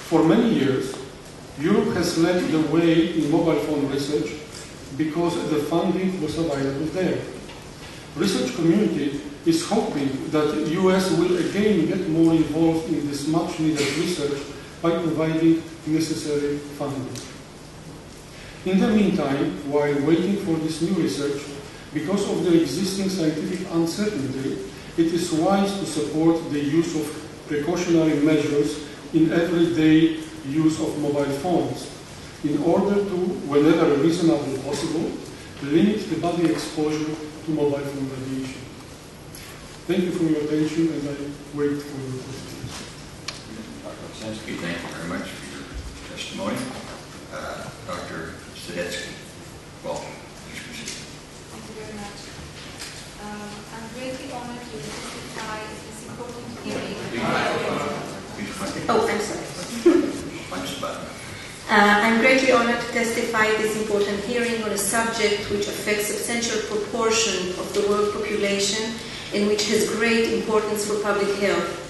For many years, Europe has led the way in mobile phone research because the funding was available there. Research community is hoping that the US will again get more involved in this much needed research by providing necessary funding. In the meantime, while waiting for this new research, because of the existing scientific uncertainty, it is wise to support the use of precautionary measures in everyday use of mobile phones, in order to, whenever reasonably possible, limit the body exposure to mobile phone radiation. Thank you for your attention, and I wait for your questions. Dr. Olszewski, thank you very much for your testimony. Dr. Sadetsky, welcome. Please proceed. Thank you very much. I'm greatly honored to testify at this important hearing. Oh, I'm sorry. Punch button. I'm greatly honored to testify at this important hearing on a subject which affects a substantial proportion of the world population and which has great importance for public health.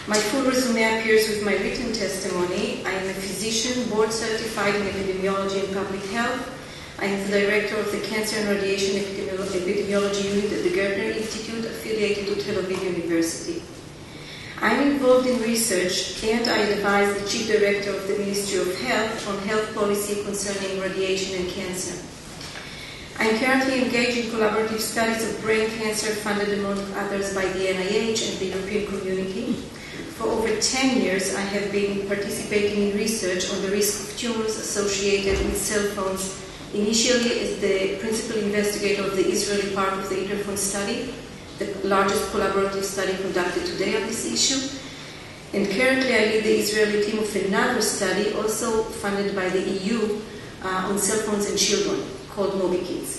My full resume appears with my written testimony. I am a physician, board certified in epidemiology and public health. I am the director of the Cancer and Radiation Epidemiology Unit at the Gertner Institute, affiliated to Tel Aviv University. I am involved in research, and I advise the Chief Director of the Ministry of Health on health policy concerning radiation and cancer. I am currently engaged in collaborative studies of brain cancer funded among others by the NIH and the European Community. For over 10 years, I have been participating in research on the risk of tumors associated with cell phones, initially as the principal investigator of the Israeli part of the Interphone study, the largest collaborative study conducted today on this issue. And currently I lead the Israeli team of another study, also funded by the EU, on cell phones and children, called MobiKids.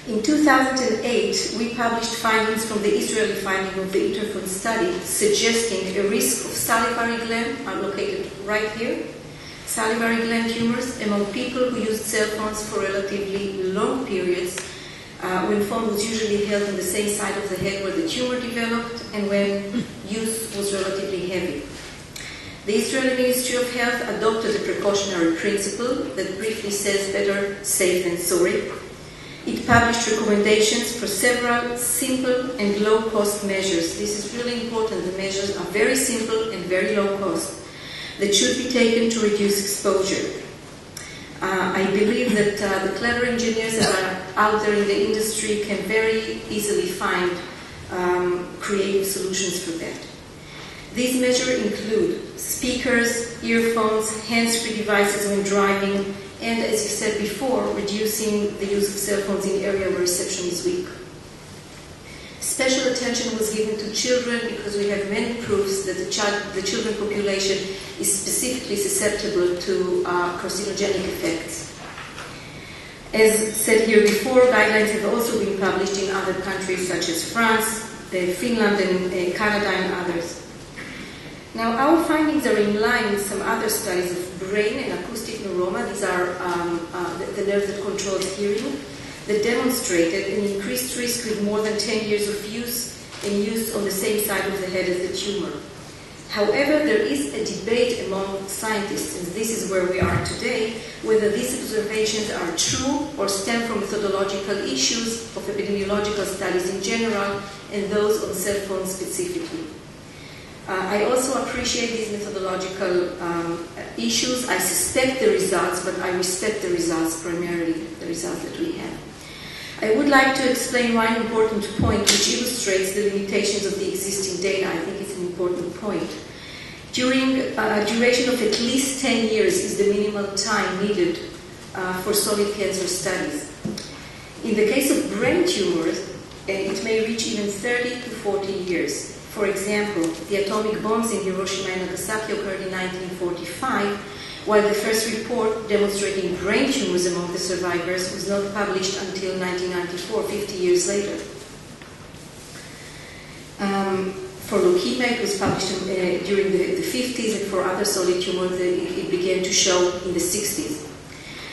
In 2008, we published findings from the Israeli finding of the Interphone study, suggesting a risk of salivary gland, are located right here, salivary gland tumors among people who used cell phones for relatively long periods, when phone was usually held on the same side of the head where the tumor developed and when use was relatively heavy. The Israeli Ministry of Health adopted a precautionary principle that briefly says better safe than sorry. It published recommendations for several simple and low-cost measures. This is really important. The measures are very simple and very low-cost that should be taken to reduce exposure. I believe that the clever engineers that are out there in the industry can very easily find creative solutions for that. These measures include speakers, earphones, hands-free devices when driving, and, as you said before, reducing the use of cell phones in areas where reception is weak. Special attention was given to children because we have many proofs that the children population is specifically susceptible to carcinogenic effects. As said here before, guidelines have also been published in other countries such as France, Finland, and Canada, and others. Now, our findings are in line with some other studies of brain and acoustic neuroma. These are the nerve that controls hearing, that demonstrated an increased risk with more than 10 years of use and use on the same side of the head as the tumor. However, there is a debate among scientists, and this is where we are today, whether these observations are true or stem from methodological issues of epidemiological studies in general and those on cell phones specifically. I also appreciate these methodological issues. I suspect the results, but I respect the results, primarily the results that we have. I would like to explain one important point which illustrates the limitations of the existing data. I think it's an important point. During a duration of at least 10 years is the minimal time needed for solid cancer studies. In the case of brain tumors, it may reach even 30 to 40 years. For example, the atomic bombs in Hiroshima and Nagasaki occurred in 1945, while the first report demonstrating brain tumors among the survivors was not published until 1994, 50 years later. For leukemia, it was published during the 50s, and for other solid tumors, it began to show in the 60s.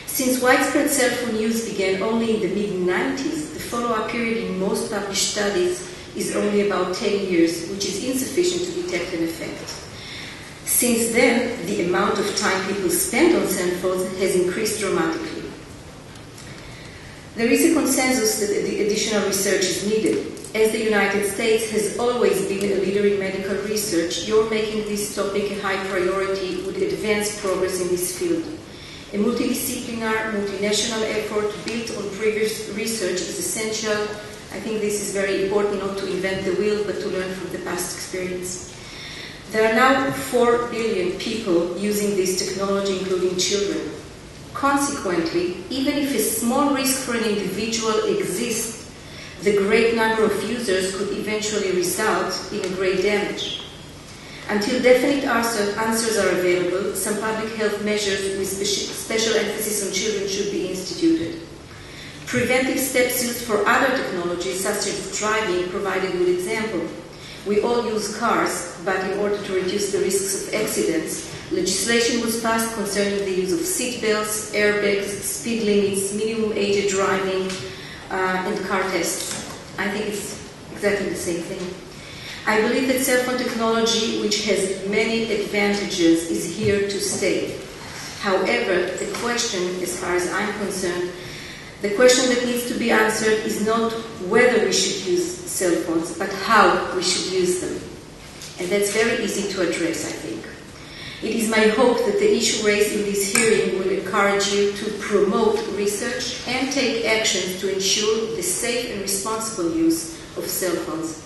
Since widespread cell phone use began only in the mid-90s, the follow-up period in most published studies is only about 10 years, which is insufficient to detect an effect. Since then, the amount of time people spend on cell phones has increased dramatically. There is a consensus that the additional research is needed. As the United States has always been a leader in medical research, your making this topic a high priority would advance progress in this field. A multidisciplinary, multinational effort built on previous research is essential. I think this is very important, not to invent the wheel, but to learn from the past experience. There are now 4 billion people using this technology, including children. Consequently, even if a small risk for an individual exists, the great number of users could eventually result in a great damage. Until definite answers are available, some public health measures with special emphasis on children should be instituted. Preventive steps used for other technologies, such as driving, provide a good example. We all use cars, but in order to reduce the risks of accidents, legislation was passed concerning the use of seat belts, airbags, speed limits, minimum age of driving, and car tests. I think it's exactly the same thing. I believe that cell phone technology, which has many advantages, is here to stay. However, the question, as far as I'm concerned, the question that needs to be answered is not whether we should use cell phones, but how we should use them. And that's very easy to address, I think. It is my hope that the issue raised in this hearing will encourage you to promote research and take actions to ensure the safe and responsible use of cell phones.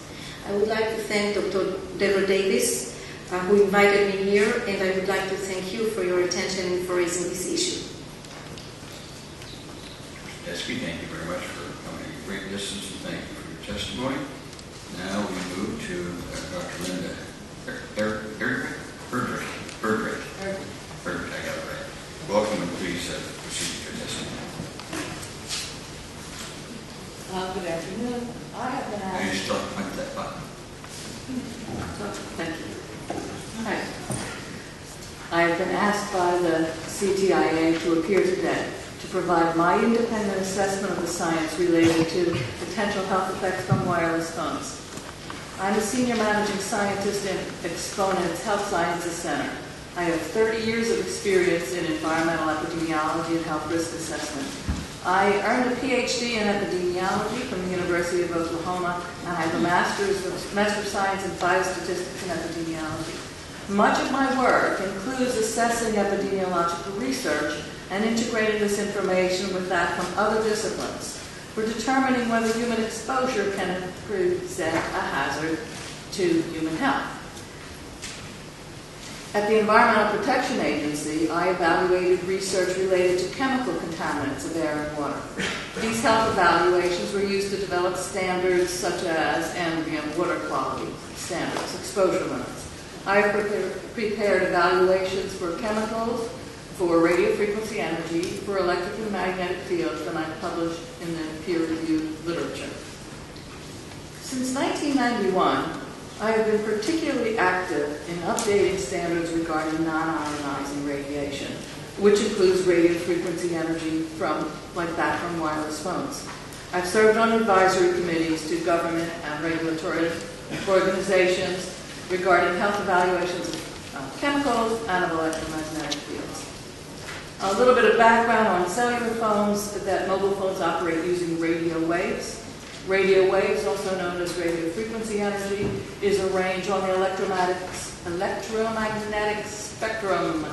I would like to thank Dr. Deborah Davis, who invited me here, and I would like to thank you for your attention and for raising this issue. Tedeschi, thank you very much for coming a great distance, and thank you for your testimony. Now we move to Dr. Linda Burdrick. I got it right. Welcome, and please proceed with your testimony. Good afternoon. I have been And you asked. still punch that button. Thank you. Hi. I have been asked by the CTIA to appear today to provide my independent assessment of the science related to potential health effects from wireless phones. I'm a senior managing scientist in Exponent's Health Sciences Center. I have 30 years of experience in environmental epidemiology and health risk assessment. I earned a PhD in epidemiology from the University of Oklahoma, and I have a Master of Science in Biostatistics and Epidemiology. Much of my work includes assessing epidemiological research and integrating this information with that from other disciplines for determining whether human exposure can present a hazard to human health. At the Environmental Protection Agency, I evaluated research related to chemical contaminants of air and water. These health evaluations were used to develop standards such as ambient water quality standards, exposure limits. I have prepared evaluations for chemicals, for radio frequency energy, for electric and magnetic fields, and I've published in the peer-reviewed literature. Since 1991, I have been particularly active in updating standards regarding non-ionizing radiation, which includes radio frequency energy like that from wireless phones. I've served on advisory committees to government and regulatory organizations regarding health evaluations of chemicals and of electromagnetic fields. A little bit of background on cellular phones, that mobile phones operate using radio waves. Radio waves, also known as radio frequency energy, is a range on the electromagnetic spectrum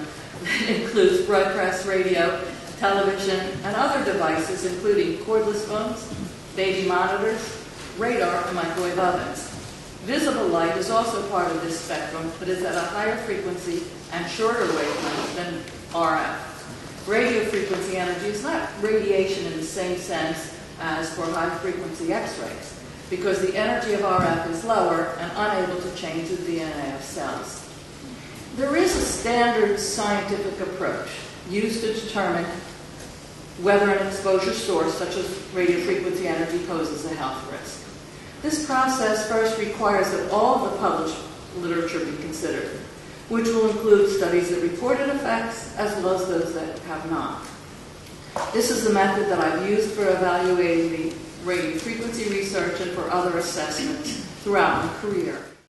that includes broadcast radio, television, and other devices, including cordless phones, baby monitors, radar, and microwave ovens. Visible light is also part of this spectrum, but is at a higher frequency and shorter wavelength than RF. Radio frequency energy is not radiation in the same sense as for high-frequency X-rays, because the energy of RF is lower and unable to change the DNA of cells. There is a standard scientific approach used to determine whether an exposure source, such as radio frequency energy, poses a health risk. This process first requires that all of the published literature be considered, which will include studies that reported effects as well as those that have not. This is the method that I've used for evaluating the radio frequency research and for other assessments throughout my career.